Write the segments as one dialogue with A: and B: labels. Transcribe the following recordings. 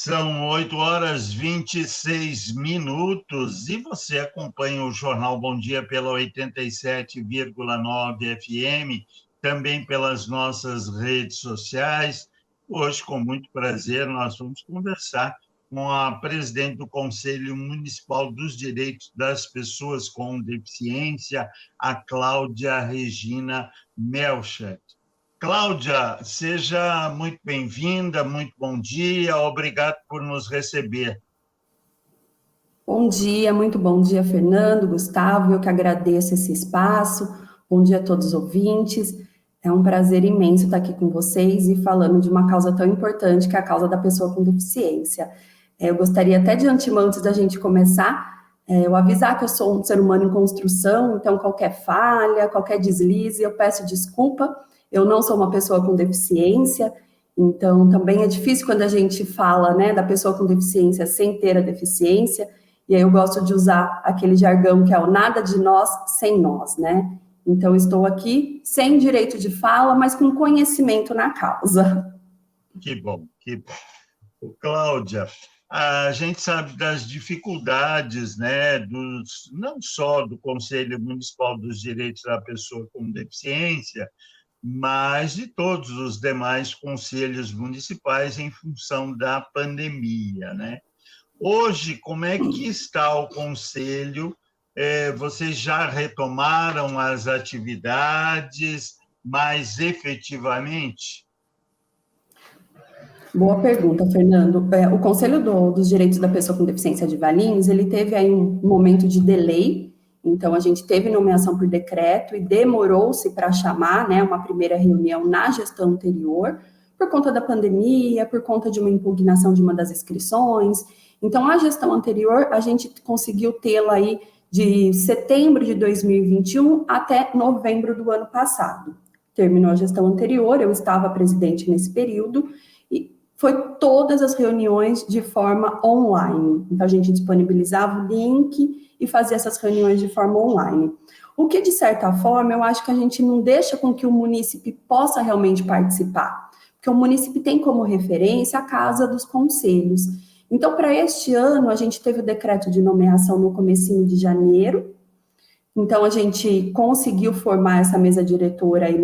A: São 8h26 e você acompanha o Jornal Bom Dia pela 87,9 FM, também pelas nossas redes sociais. Hoje, com muito prazer, nós vamos conversar com a presidente do Conselho Municipal dos Direitos das Pessoas com Deficiência, a Cláudia Regina Melchert. Cláudia, seja muito bem-vinda, muito bom dia, obrigado por nos receber.
B: Bom dia, muito bom dia, Fernando, Gustavo, eu que agradeço esse espaço, bom dia a todos os ouvintes, é um prazer imenso estar aqui com vocês e falando de uma causa tão importante que é a causa da pessoa com deficiência. Eu gostaria até de antemão, antes da gente começar, eu avisar que eu sou um ser humano em construção, então qualquer falha, qualquer deslize, eu peço desculpa. Eu não sou uma pessoa com deficiência, então também é difícil quando a gente fala, né, da pessoa com deficiência sem ter a deficiência, e aí eu gosto de usar aquele jargão que é o nada de nós sem nós, né? Então estou aqui sem direito de fala, mas com conhecimento na causa.
A: Que bom, que bom. Cláudia, a gente sabe das dificuldades, né, não só do Conselho Municipal dos Direitos da Pessoa com Deficiência, mas de todos os demais conselhos municipais em função da pandemia, né? Hoje, como é que está o conselho? Vocês já retomaram as atividades mais efetivamente?
B: Boa pergunta, Fernando. O Conselho dos Direitos da Pessoa com Deficiência de Valinhos, ele teve aí um momento de delay. Então, a gente teve nomeação por decreto e demorou-se para chamar, né, uma primeira reunião na gestão anterior, por conta da pandemia, por conta de uma impugnação de uma das inscrições. Então, a gestão anterior, a gente conseguiu tê-la aí de setembro de 2021 até novembro do ano passado. Terminou a gestão anterior, eu estava presidente nesse período, e foi todas as reuniões de forma online. Então, a gente disponibilizava o link e fazer essas reuniões de forma online. O que, de certa forma, eu acho que a gente não deixa com que o munícipe possa realmente participar, porque o munícipe tem como referência a Casa dos Conselhos. Então, para este ano, a gente teve o decreto de nomeação no comecinho de janeiro, então a gente conseguiu formar essa mesa diretora aí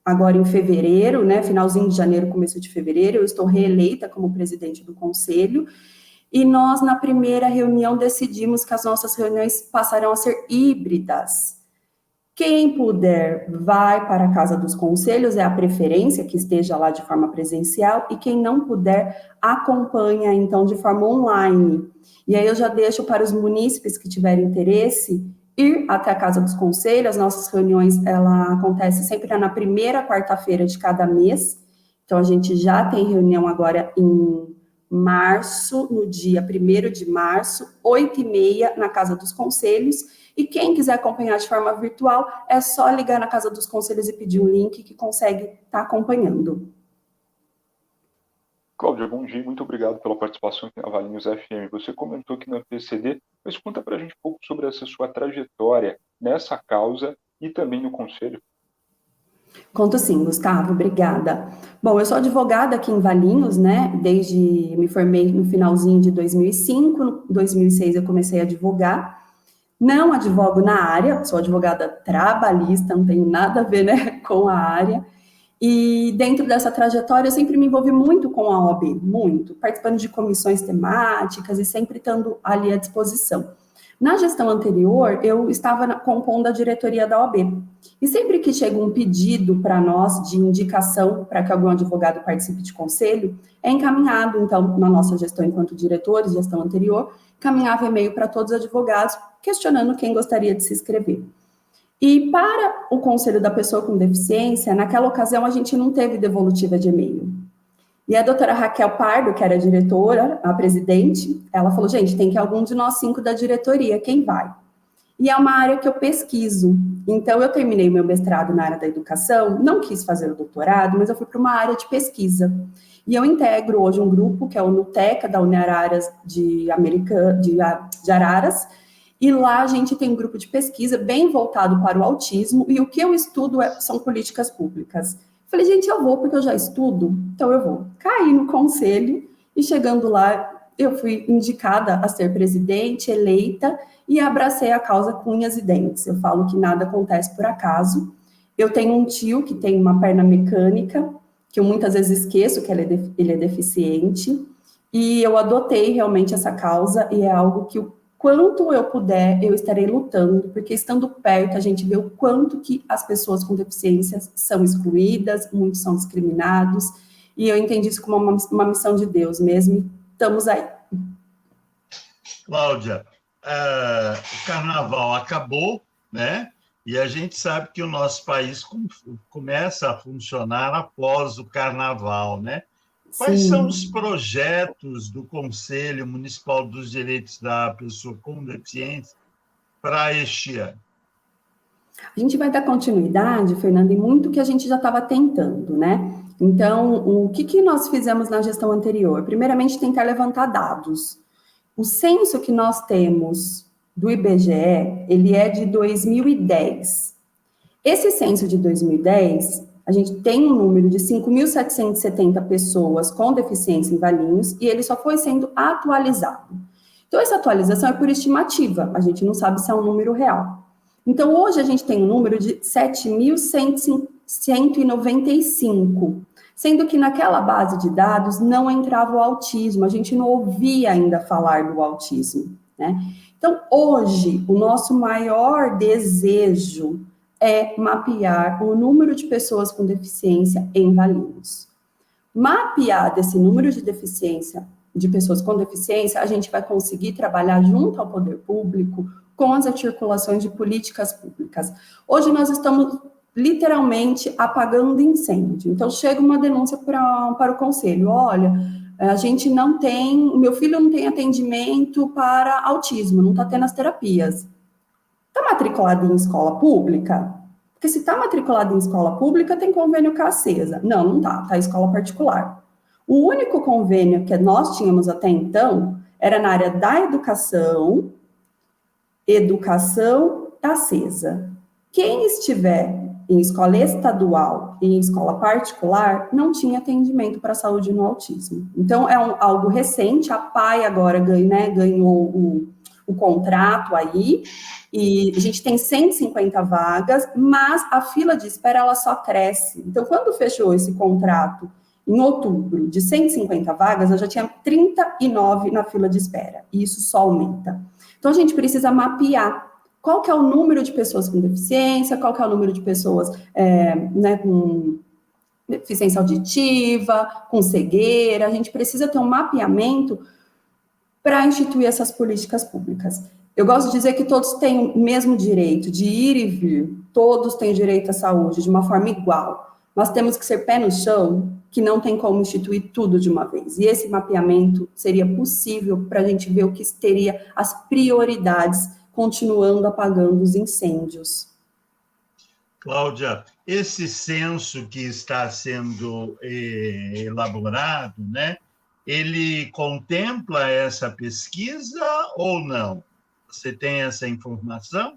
B: agora em fevereiro, né, finalzinho de janeiro, começo de fevereiro, eu estou reeleita como presidente do conselho, e nós, na primeira reunião, decidimos que as nossas reuniões passarão a ser híbridas. Quem puder, vai para a Casa dos Conselhos, é a preferência que esteja lá de forma presencial, e quem não puder, acompanha, então, de forma online. E aí eu já deixo para os munícipes que tiverem interesse, ir até a Casa dos Conselhos. As nossas reuniões, ela acontece sempre na primeira quarta-feira de cada mês, então a gente já tem reunião agora em março, no dia 1º de março, 8h30, na Casa dos Conselhos, e quem quiser acompanhar de forma virtual, é só ligar na Casa dos Conselhos e pedir um link que consegue estar acompanhando.
C: Cláudia, bom dia, muito obrigado pela participação aqui na Valinhos FM. Você comentou aqui na PCD, mas conta para a gente um pouco sobre essa sua trajetória nessa causa e também no Conselho.
B: Conto sim, Gustavo, obrigada. Bom, eu sou advogada aqui em Valinhos, né, me formei no finalzinho de 2005, em 2006 eu comecei a advogar. Não advogo na área, sou advogada trabalhista, não tenho nada a ver, né, com a área. E dentro dessa trajetória eu sempre me envolvi muito com a OAB, muito, participando de comissões temáticas e sempre estando ali à disposição. Na gestão anterior, eu estava compondo a diretoria da OAB. E sempre que chega um pedido para nós de indicação para que algum advogado participe de conselho, é encaminhado, então, na nossa gestão enquanto diretores, gestão anterior, encaminhava e-mail para todos os advogados, questionando quem gostaria de se inscrever. E para o Conselho da Pessoa com Deficiência, naquela ocasião a gente não teve devolutiva de e-mail. E a doutora Raquel Pardo, que era a diretora, a presidente, ela falou, gente, tem que ir algum de nós 5 da diretoria, quem vai? E é uma área que eu pesquiso. Então, eu terminei meu mestrado na área da educação, não quis fazer o doutorado, mas eu fui para uma área de pesquisa. E eu integro hoje um grupo, que é o NUTECA, da Uniararas de Araras, e lá a gente tem um grupo de pesquisa bem voltado para o autismo, e o que eu estudo são políticas públicas. Falei, gente, eu vou porque eu já estudo, então eu vou. Caí no conselho, e chegando lá, eu fui indicada a ser presidente, eleita, e abracei a causa com unhas e dentes. Eu falo que nada acontece por acaso. Eu tenho um tio que tem uma perna mecânica, que eu muitas vezes esqueço que ele é deficiente, e eu adotei realmente essa causa, e é algo que, o quanto eu puder, eu estarei lutando, porque estando perto, a gente vê o quanto que as pessoas com deficiências são excluídas, muitos são discriminados, e eu entendi isso como uma missão de Deus mesmo, e estamos aí.
A: Cláudia, o carnaval acabou, né? E a gente sabe que o nosso país começa a funcionar após o carnaval, né? Quais
B: Sim.
A: são os projetos do Conselho Municipal dos Direitos da Pessoa com Deficiência para este ano?
B: A gente vai dar continuidade, Fernanda, em muito que a gente já estava tentando, né? Então, o que nós fizemos na gestão anterior? Primeiramente, tentar levantar dados. O censo que nós temos do IBGE, ele é de 2010. Esse censo de 2010, a gente tem um número de 5.770 pessoas com deficiência em Valinhos e ele só foi sendo atualizado. Então, essa atualização é por estimativa, a gente não sabe se é um número real. Então, hoje a gente tem um número de 7.195, sendo que naquela base de dados não entrava o autismo, a gente não ouvia ainda falar do autismo, né? Então, hoje, o nosso maior desejo é mapear o número de pessoas com deficiência em Valinhos. Mapear desse número de deficiência, de pessoas com deficiência, a gente vai conseguir trabalhar junto ao poder público com as articulações de políticas públicas. Hoje nós estamos literalmente apagando incêndio. Então, chega uma denúncia para o conselho, olha, a gente não tem, meu filho não tem atendimento para autismo, não está tendo as terapias. Está matriculado em escola pública? Porque se está matriculado em escola pública, tem convênio com a Acesa. Não está, está em escola particular. O único convênio que nós tínhamos até então era na área da educação Acesa. Quem estiver em escola estadual e em escola particular não tinha atendimento para saúde no autismo. Então, é algo recente, a PAI agora ganhou o contrato aí, e a gente tem 150 vagas, mas a fila de espera ela só cresce. Então, quando fechou esse contrato em outubro de 150 vagas, eu já tinha 39 na fila de espera, e isso só aumenta. Então, a gente precisa mapear qual que é o número de pessoas com deficiência, qual que é o número de pessoas com deficiência auditiva, com cegueira. A gente precisa ter um mapeamento para instituir essas políticas públicas. Eu gosto de dizer que todos têm o mesmo direito de ir e vir, todos têm direito à saúde de uma forma igual, mas temos que ser pé no chão, que não tem como instituir tudo de uma vez. E esse mapeamento seria possível para a gente ver o que teria as prioridades, continuando apagando os incêndios.
A: Cláudia, esse censo que está sendo elaborado, né, ele contempla essa pesquisa ou não? Você tem essa informação?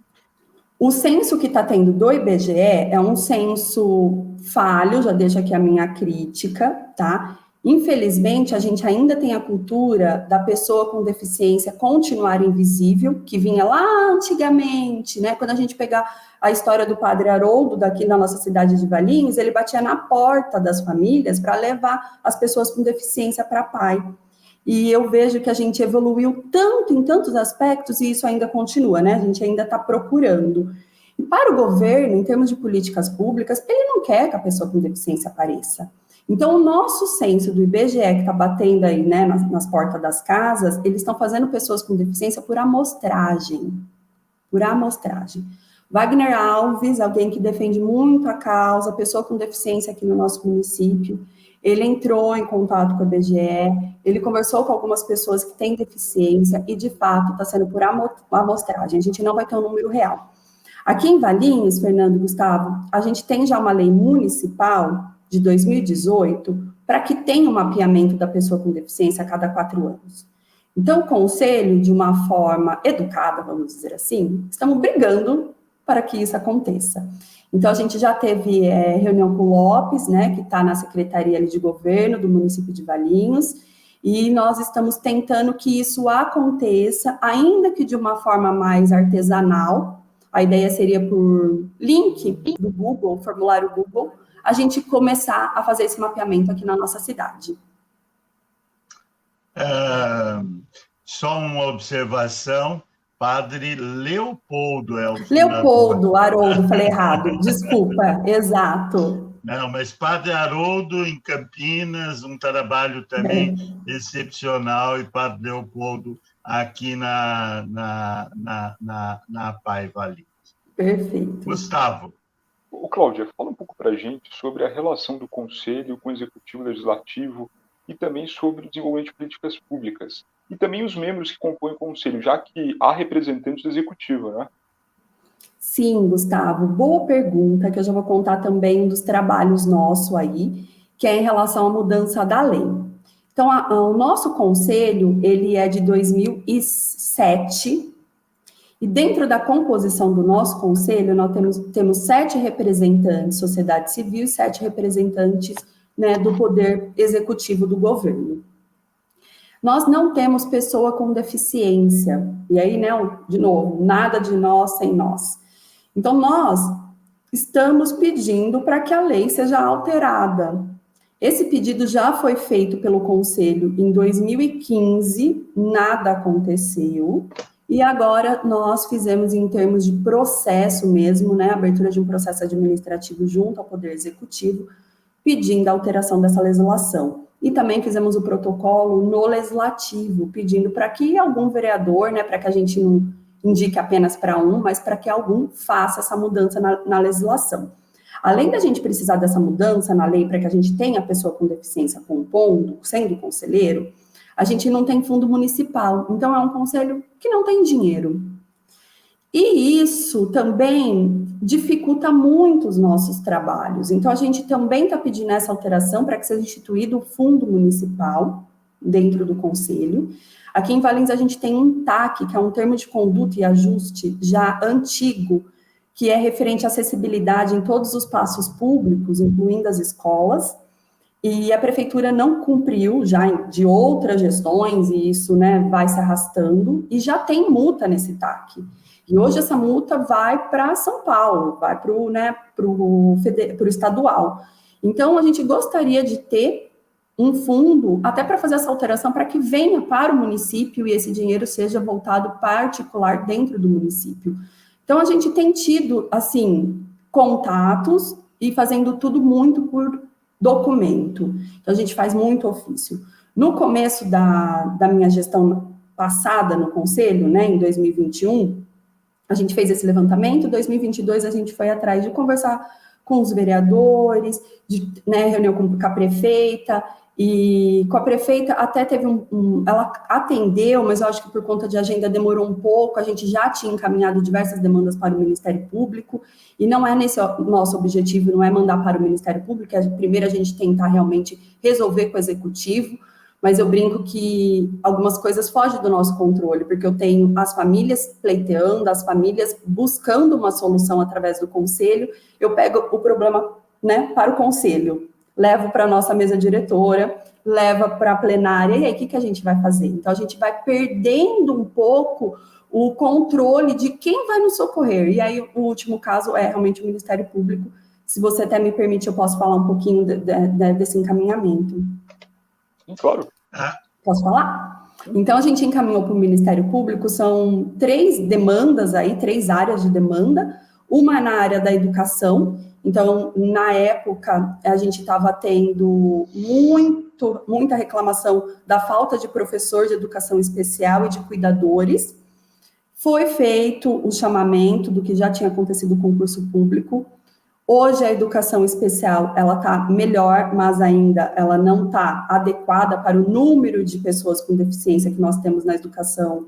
B: O censo que está tendo do IBGE é um censo falho, já deixo aqui a minha crítica, tá? Infelizmente, a gente ainda tem a cultura da pessoa com deficiência continuar invisível, que vinha lá antigamente, né? Quando a gente pegar a história do Padre Haroldo, daqui na nossa cidade de Valinhos, ele batia na porta das famílias para levar as pessoas com deficiência para PAI. E eu vejo que a gente evoluiu tanto em tantos aspectos e isso ainda continua, né? A gente ainda está procurando. E para o governo, em termos de políticas públicas, ele não quer que a pessoa com deficiência apareça. Então, o nosso censo do IBGE, que está batendo aí, né, nas portas das casas, eles estão fazendo pessoas com deficiência por amostragem. Por amostragem. Wagner Alves, alguém que defende muito a causa, pessoa com deficiência aqui no nosso município, ele entrou em contato com o IBGE, ele conversou com algumas pessoas que têm deficiência e, de fato, está sendo por amostragem. A gente não vai ter um número real. Aqui em Valinhos, Fernando e Gustavo, a gente tem já uma lei municipal de 2018 para que tenha um mapeamento da pessoa com deficiência a cada 4 anos. Então, o Conselho, de uma forma educada, vamos dizer assim, estamos brigando para que isso aconteça. Então, a gente já teve reunião com o Lopes, né, que está na Secretaria de Governo do município de Valinhos, e nós estamos tentando que isso aconteça, ainda que de uma forma mais artesanal. A ideia seria por link do Google, formulário Google, a gente começar a fazer esse mapeamento aqui na nossa cidade.
A: Só uma observação, Padre Leopoldo é o fundador.
B: Leopoldo, Haroldo, falei errado, desculpa, exato.
A: Não, mas Padre Haroldo em Campinas, um trabalho também excepcional, e Padre Leopoldo aqui na PAI Valinhos.
B: Perfeito.
A: Gustavo.
C: Cláudia, fala um pouco para a gente sobre a relação do Conselho com o Executivo Legislativo e também sobre o desenvolvimento de políticas públicas. E também os membros que compõem o Conselho, já que há representantes do Executivo, né?
B: Sim, Gustavo, boa pergunta, que eu já vou contar também um dos trabalhos nossos aí, que é em relação à mudança da lei. Então, o nosso Conselho, ele é de 2007, e dentro da composição do nosso Conselho, nós temos 7 representantes de sociedade civil e 7 representantes, né, do poder executivo do governo. Nós não temos pessoa com deficiência. E aí, né, de novo, nada de nós sem nós. Então, nós estamos pedindo para que a lei seja alterada. Esse pedido já foi feito pelo Conselho em 2015, nada aconteceu. E agora nós fizemos em termos de processo mesmo, né, abertura de um processo administrativo junto ao Poder Executivo, pedindo a alteração dessa legislação. E também fizemos o protocolo no legislativo, pedindo para que algum vereador, né, para que a gente não indique apenas para um, mas para que algum faça essa mudança na legislação. Além da gente precisar dessa mudança na lei para que a gente tenha a pessoa com deficiência compondo, sendo conselheiro, a gente não tem fundo municipal, então é um conselho que não tem dinheiro. E isso também dificulta muito os nossos trabalhos. Então, a gente também está pedindo essa alteração para que seja instituído o fundo municipal dentro do conselho. Aqui em Valinhos, a gente tem um TAC, que é um termo de conduta e ajuste já antigo, que é referente à acessibilidade em todos os espaços públicos, incluindo as escolas, e a prefeitura não cumpriu já de outras gestões, e isso, né, vai se arrastando, e já tem multa nesse TAC. E hoje essa multa vai para São Paulo, vai para o, né, pro estadual. Então, a gente gostaria de ter um fundo, até para fazer essa alteração, para que venha para o município e esse dinheiro seja voltado particular dentro do município. Então, a gente tem tido, assim, contatos e fazendo tudo muito por documento. Então, a gente faz muito ofício. No começo da minha gestão passada no Conselho, né, em 2021, a gente fez esse levantamento. Em 2022, a gente foi atrás de conversar com os vereadores, de, né, reunião com a prefeita, e com a prefeita até teve ela atendeu, mas eu acho que por conta de agenda demorou um pouco, a gente já tinha encaminhado diversas demandas para o Ministério Público, e não é nesse o nosso objetivo, não é mandar para o Ministério Público, é primeiro a gente tentar realmente resolver com o Executivo, mas eu brinco que algumas coisas fogem do nosso controle, porque eu tenho as famílias pleiteando, as famílias buscando uma solução através do Conselho, eu pego o problema, né, para o Conselho, levo para a nossa mesa diretora, leva para a plenária, e aí o que a gente vai fazer? Então, a gente vai perdendo um pouco o controle de quem vai nos socorrer, e aí o último caso é realmente o Ministério Público. Se você até me permite, eu posso falar um pouquinho desse encaminhamento.
C: Claro.
B: Posso falar? Então, a gente encaminhou para o Ministério Público, são 3 demandas aí, 3 áreas de demanda, uma na área da educação. Então, na época, a gente estava tendo muita reclamação da falta de professor de educação especial e de cuidadores. Foi feito o chamamento do que já tinha acontecido o concurso público. Hoje, a educação especial, ela está melhor, mas ainda ela não está adequada para o número de pessoas com deficiência que nós temos na educação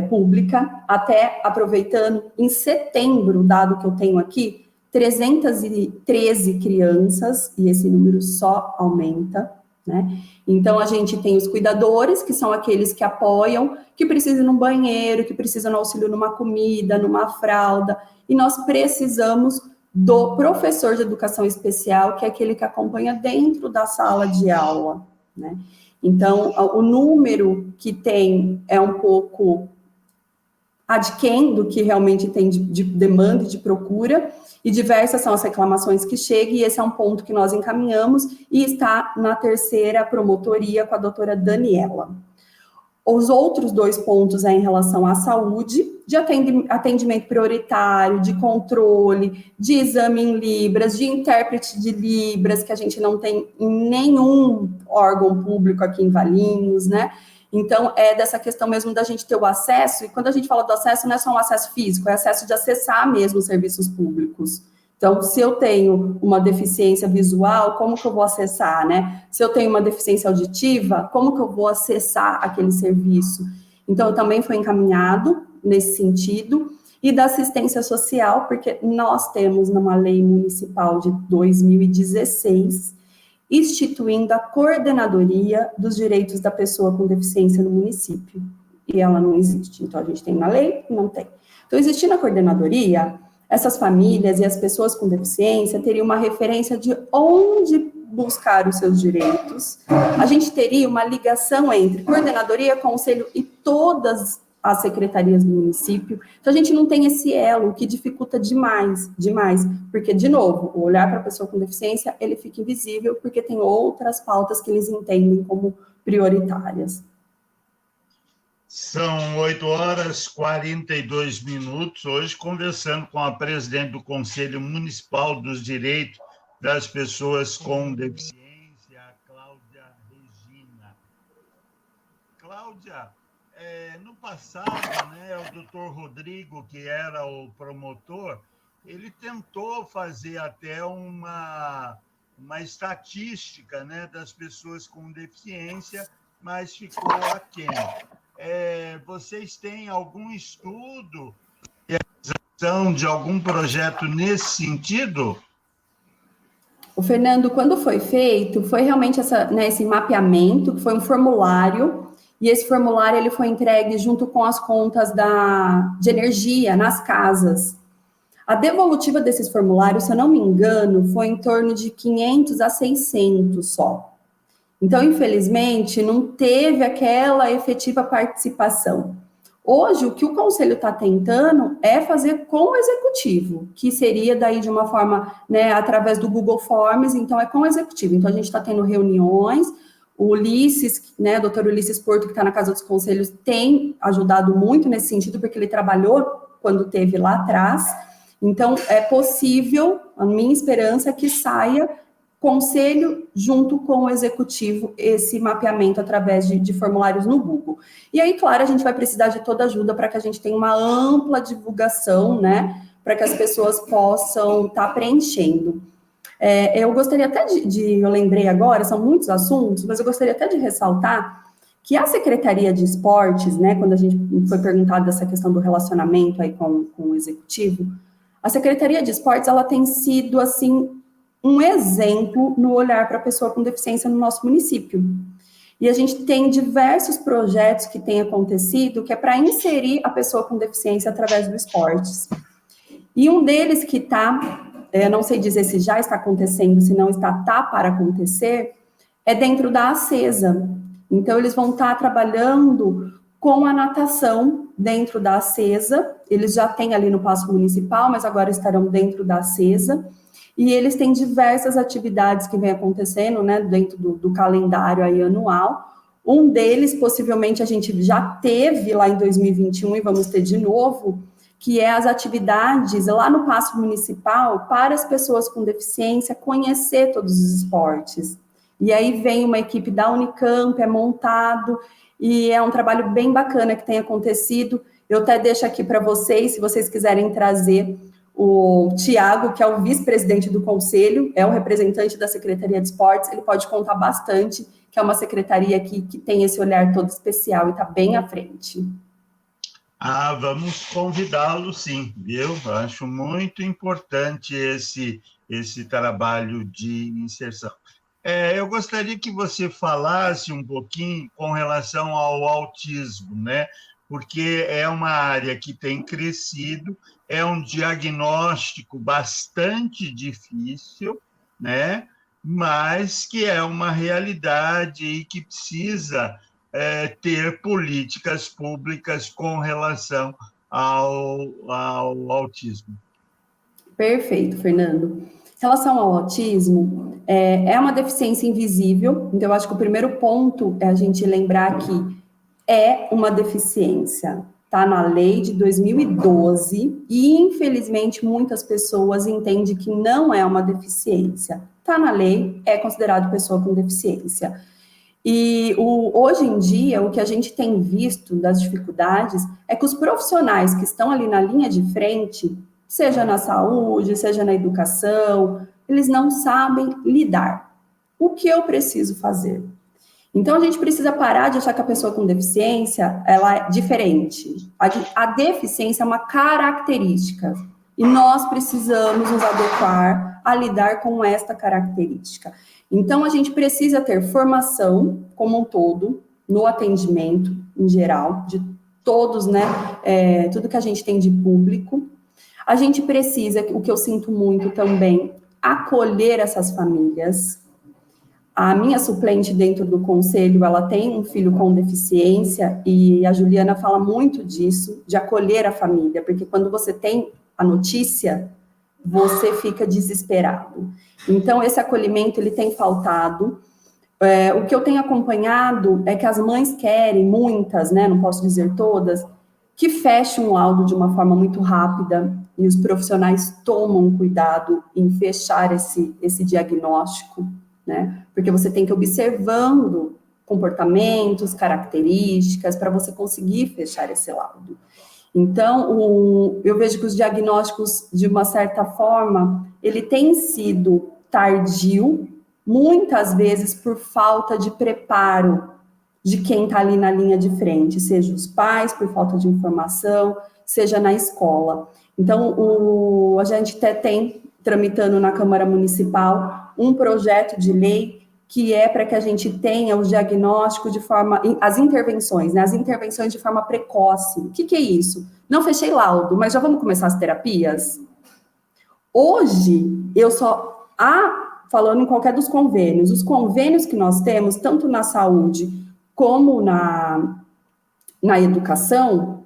B: pública. Até aproveitando, em setembro, o dado que eu tenho aqui, 313 crianças, e esse número só aumenta, né? Então, a gente tem os cuidadores, que são aqueles que apoiam, que precisam de um banheiro, que precisam de auxílio numa comida, numa fralda, e nós precisamos do professor de educação especial, que é aquele que acompanha dentro da sala de aula, né? Então, o número que tem é um pouco adquém do que realmente tem de demanda e de procura, e diversas são as reclamações que chegam, e esse é um ponto que nós encaminhamos, e está na terceira promotoria com a doutora Daniela. Os outros 2 pontos é em relação à saúde, de atendimento prioritário, de controle, de exame em Libras, de intérprete de Libras, que a gente não tem em nenhum órgão público aqui em Valinhos, né? Então, é dessa questão mesmo da gente ter o acesso, e quando a gente fala do acesso, não é só um acesso físico, é acesso de acessar mesmo os serviços públicos. Então, se eu tenho uma deficiência visual, como que eu vou acessar, né? Se eu tenho uma deficiência auditiva, como que eu vou acessar aquele serviço? Então, também foi encaminhado nesse sentido. E da assistência social, porque nós temos numa lei municipal de 2016, instituindo a coordenadoria dos direitos da pessoa com deficiência no município. E ela não existe. Então, a gente tem na lei? Não tem. Então, existindo a coordenadoria, essas famílias e as pessoas com deficiência teriam uma referência de onde buscar os seus direitos. A gente teria uma ligação entre coordenadoria, conselho e todas as secretarias do município. Então, a gente não tem esse elo, o que dificulta demais, porque, de novo, o olhar para a pessoa com deficiência, ele fica invisível, porque tem outras pautas que eles entendem como prioritárias.
A: São 8h42, hoje conversando com a presidente do Conselho Municipal dos Direitos das Pessoas com Deficiência, a Cláudia Regina. Cláudia, no passado, né, o doutor Rodrigo, que era o promotor, ele tentou fazer até uma estatística, né, das pessoas com deficiência, mas ficou aquém. Vocês têm algum estudo, realização de algum projeto nesse sentido?
B: O Fernando, quando foi feito, foi realmente esse mapeamento, que foi um formulário, e esse formulário ele foi entregue junto com as contas de energia nas casas. A devolutiva desses formulários, se eu não me engano, foi em torno de 500 a 600 só. Então, infelizmente, não teve aquela efetiva participação. Hoje, o que o Conselho está tentando é fazer com o Executivo, que seria daí de uma forma, né, através do Google Forms, então é com o Executivo. Então, a gente está tendo reuniões, o Ulisses, né, o doutor Ulisses Porto, que está na Casa dos Conselhos, tem ajudado muito nesse sentido, porque ele trabalhou quando teve lá atrás. Então, é possível, a minha esperança é que saia Conselho junto com o Executivo, esse mapeamento através de formulários no Google. E aí, claro, a gente vai precisar de toda ajuda para que a gente tenha uma ampla divulgação, né, para que as pessoas possam estar preenchendo. Eu gostaria até eu lembrei agora, são muitos assuntos, mas eu gostaria até de ressaltar que a Secretaria de Esportes, né, quando a gente foi perguntado dessa questão do relacionamento aí com o Executivo, a Secretaria de Esportes, ela tem sido, assim, um exemplo no olhar para a pessoa com deficiência no nosso município. E a gente tem diversos projetos que têm acontecido que é para inserir a pessoa com deficiência através do esportes. E um deles que está, não sei dizer se já está acontecendo, se não está para acontecer, é dentro da Acesa. Então, eles vão estar trabalhando com a natação dentro da Acesa. Eles já têm ali no Paço Municipal, mas agora estarão dentro da Acesa. E eles têm diversas atividades que vem acontecendo, né, dentro do calendário aí anual. Um deles, possivelmente, a gente já teve lá em 2021 e vamos ter de novo, que é as atividades lá no Paço Municipal para as pessoas com deficiência conhecer todos os esportes. E aí vem uma equipe da Unicamp, é montado, e é um trabalho bem bacana que tem acontecido. Eu até deixo aqui para vocês, se vocês quiserem trazer o Tiago, que é o vice-presidente do Conselho, é o representante da Secretaria de Esportes, ele pode contar bastante, que é uma secretaria que tem esse olhar todo especial e está bem à frente.
A: Vamos convidá-lo, sim, viu? Acho muito importante esse trabalho de inserção. Eu gostaria que você falasse um pouquinho com relação ao autismo, né? Porque é uma área que tem crescido, é um diagnóstico bastante difícil, né? mas que é uma realidade e que precisa ter políticas públicas com relação ao autismo.
B: Perfeito, Fernando. Em relação ao autismo, é uma deficiência invisível, então eu acho que o primeiro ponto é a gente lembrar que é uma deficiência. Está na lei de 2012 e, infelizmente, muitas pessoas entendem que não é uma deficiência. Está na lei, é considerado pessoa com deficiência. E hoje em dia, o que a gente tem visto das dificuldades é que os profissionais que estão ali na linha de frente, seja na saúde, seja na educação, eles não sabem lidar. O que eu preciso fazer? Então, a gente precisa parar de achar que a pessoa com deficiência, ela é diferente. A deficiência é uma característica, e nós precisamos nos adequar a lidar com esta característica. Então, a gente precisa ter formação, como um todo, no atendimento, em geral, de todos, né, tudo que a gente tem de público. A gente precisa, o que eu sinto muito também, acolher essas famílias. A minha suplente dentro do conselho, ela tem um filho com deficiência e a Juliana fala muito disso, de acolher a família, porque quando você tem a notícia, você fica desesperado. Então, esse acolhimento, ele tem faltado. O que eu tenho acompanhado é que as mães querem, muitas, né, não posso dizer todas, que feche um laudo de uma forma muito rápida e os profissionais tomam cuidado em fechar esse diagnóstico, né? Porque você tem que ir observando comportamentos, características, para você conseguir fechar esse laudo. Então, eu vejo que os diagnósticos, de uma certa forma, ele tem sido tardio, muitas vezes por falta de preparo de quem está ali na linha de frente, seja os pais, por falta de informação, seja na escola. Então, a gente até tem, tramitando na Câmara Municipal, um projeto de lei que é para que a gente tenha os diagnósticos de forma, as intervenções, né? As intervenções de forma precoce. O que é isso? Não fechei laudo, mas já vamos começar as terapias? Hoje, falando em qualquer dos convênios, os convênios que nós temos, tanto na saúde como na educação,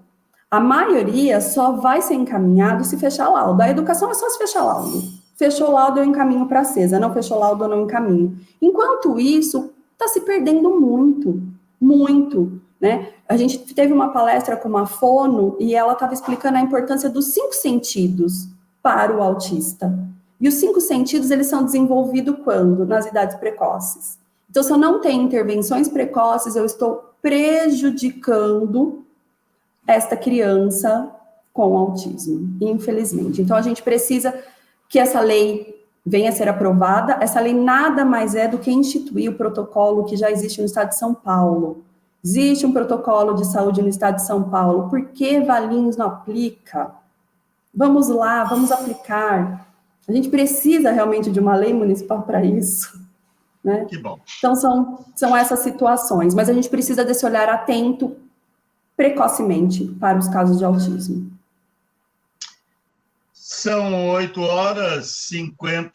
B: a maioria só vai ser encaminhado se fechar laudo. A educação é só se fechar laudo. Fechou laudo, eu encaminho para a CESA. Não fechou laudo, eu não encaminho. Enquanto isso, está se perdendo muito, muito, né? A gente teve uma palestra com uma fono e ela estava explicando a importância dos 5 sentidos para o autista. E os 5 sentidos, eles são desenvolvidos quando? Nas idades precoces. Então, se eu não tenho intervenções precoces, eu estou prejudicando esta criança com autismo, infelizmente. Então, a gente precisa que essa lei venha a ser aprovada. Essa lei nada mais é do que instituir o protocolo que já existe no estado de São Paulo. Existe um protocolo de saúde no estado de São Paulo. Por que Valinhos não aplica? Vamos lá, vamos aplicar. A gente precisa realmente de uma lei municipal para isso, né?
A: Que bom.
B: Então, são essas situações, mas a gente precisa desse olhar atento precocemente para os casos de autismo.
A: São 8h50.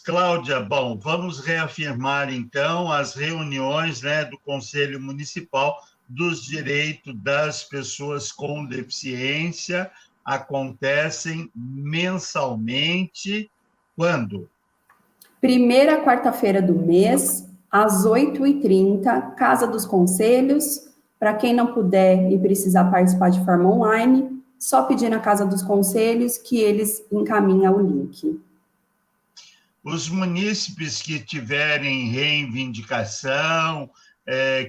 A: Cláudia, bom, vamos reafirmar, então, as reuniões, né, do Conselho Municipal dos Direitos das Pessoas com Deficiência. Acontecem mensalmente. Quando?
B: Primeira quarta-feira do mês, às 8h30, Casa dos Conselhos. Para quem não puder e precisar participar de forma online, só pedir na Casa dos Conselhos que eles encaminham o link.
A: Os munícipes que tiverem reivindicação,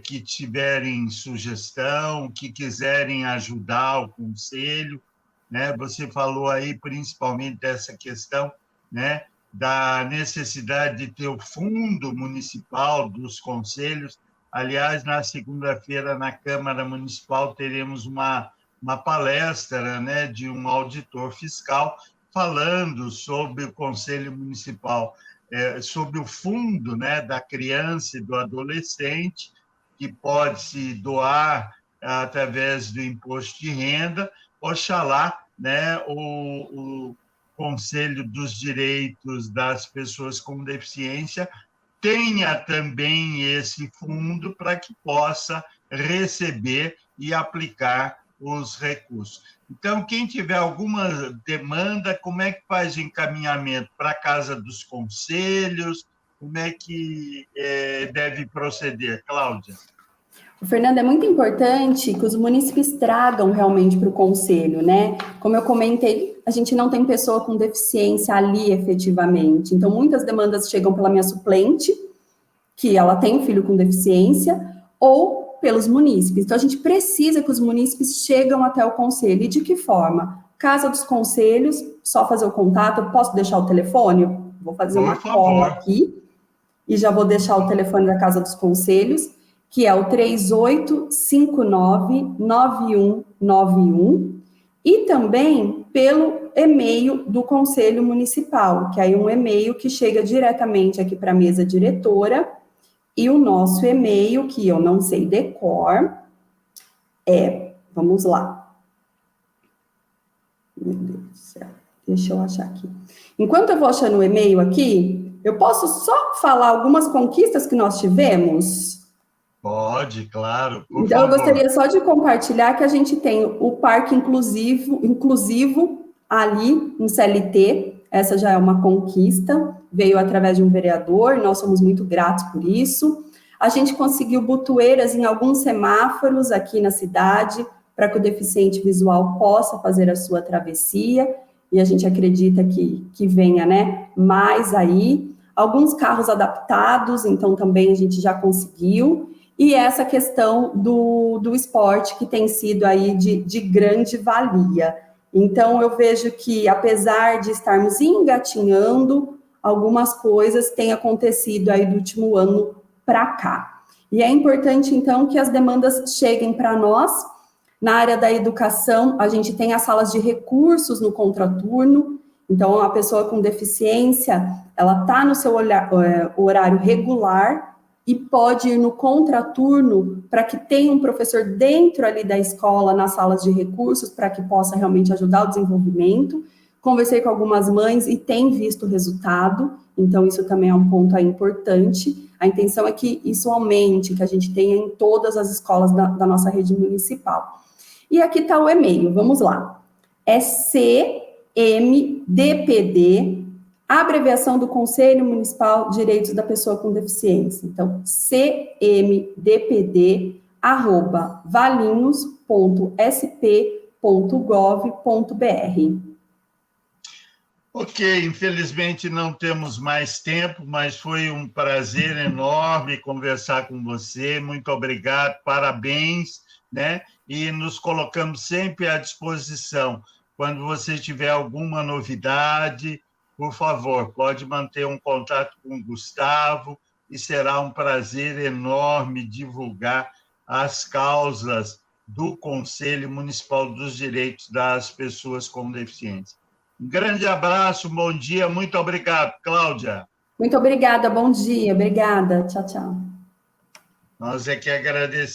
A: que tiverem sugestão, que quiserem ajudar o Conselho, né? Você falou aí principalmente dessa questão, né, da necessidade de ter o fundo municipal dos conselhos. Aliás, na segunda-feira, na Câmara Municipal, teremos uma palestra, né, de um auditor fiscal falando sobre o Conselho Municipal, sobre o fundo, né, da criança e do adolescente, que pode se doar através do imposto de renda. Oxalá, né, Conselho dos Direitos das Pessoas com Deficiência tenha também esse fundo para que possa receber e aplicar os recursos. Então, quem tiver alguma demanda, como é que faz o encaminhamento para a Casa dos Conselhos? Como é que deve proceder, Cláudia?
B: Fernando, é muito importante que os munícipes tragam realmente para o conselho, né? Como eu comentei, a gente não tem pessoa com deficiência ali efetivamente. Então, muitas demandas chegam pela minha suplente, que ela tem um filho com deficiência, ou pelos munícipes. Então, a gente precisa que os munícipes chegam até o conselho. E de que forma? Casa dos Conselhos, só fazer o contato. Eu posso deixar o telefone? Vou fazer uma cola aqui e já vou deixar o telefone da Casa dos Conselhos, que é o 3859-9191, e também pelo e-mail do Conselho Municipal, que é um e-mail que chega diretamente aqui para a mesa diretora, e o nosso e-mail, que eu não sei decor, vamos lá. Meu Deus do céu, deixa eu achar aqui. Enquanto eu vou achando o e-mail aqui, eu posso só falar algumas conquistas que nós tivemos?
A: Pode, claro, por
B: então,
A: favor.
B: Eu gostaria só de compartilhar que a gente tem o parque inclusivo ali no CLT. Essa já é uma conquista, veio através de um vereador, nós somos muito gratos por isso. A gente conseguiu botoeiras em alguns semáforos aqui na cidade, para que o deficiente visual possa fazer a sua travessia, e a gente acredita que venha, né, mais aí. Alguns carros adaptados, então também a gente já conseguiu. E essa questão do esporte, que tem sido aí de grande valia. Então, eu vejo que, apesar de estarmos engatinhando, algumas coisas têm acontecido aí do último ano para cá. E é importante, então, que as demandas cheguem para nós. Na área da educação, a gente tem as salas de recursos no contraturno. Então, a pessoa com deficiência, ela está no seu horário regular, e pode ir no contraturno para que tenha um professor dentro ali da escola, nas salas de recursos, para que possa realmente ajudar o desenvolvimento. Conversei com algumas mães e tem visto o resultado, então isso também é um ponto aí importante. A intenção é que isso aumente, que a gente tenha em todas as escolas da nossa rede municipal. E aqui está o e-mail, vamos lá. É CMDPD, a abreviação do Conselho Municipal de Direitos da Pessoa com Deficiência. Então, cmdpd@valinhos.sp.gov.br.
A: Ok, infelizmente não temos mais tempo, mas foi um prazer enorme conversar com você. Muito obrigado, parabéns, né? E nos colocamos sempre à disposição. Quando você tiver alguma novidade, por favor, pode manter um contato com o Gustavo e será um prazer enorme divulgar as causas do Conselho Municipal dos Direitos das Pessoas com Deficiência. Um grande abraço, bom dia, muito obrigado, Cláudia.
B: Muito obrigada, bom dia, obrigada, tchau, tchau.
A: Nós é que agradecemos.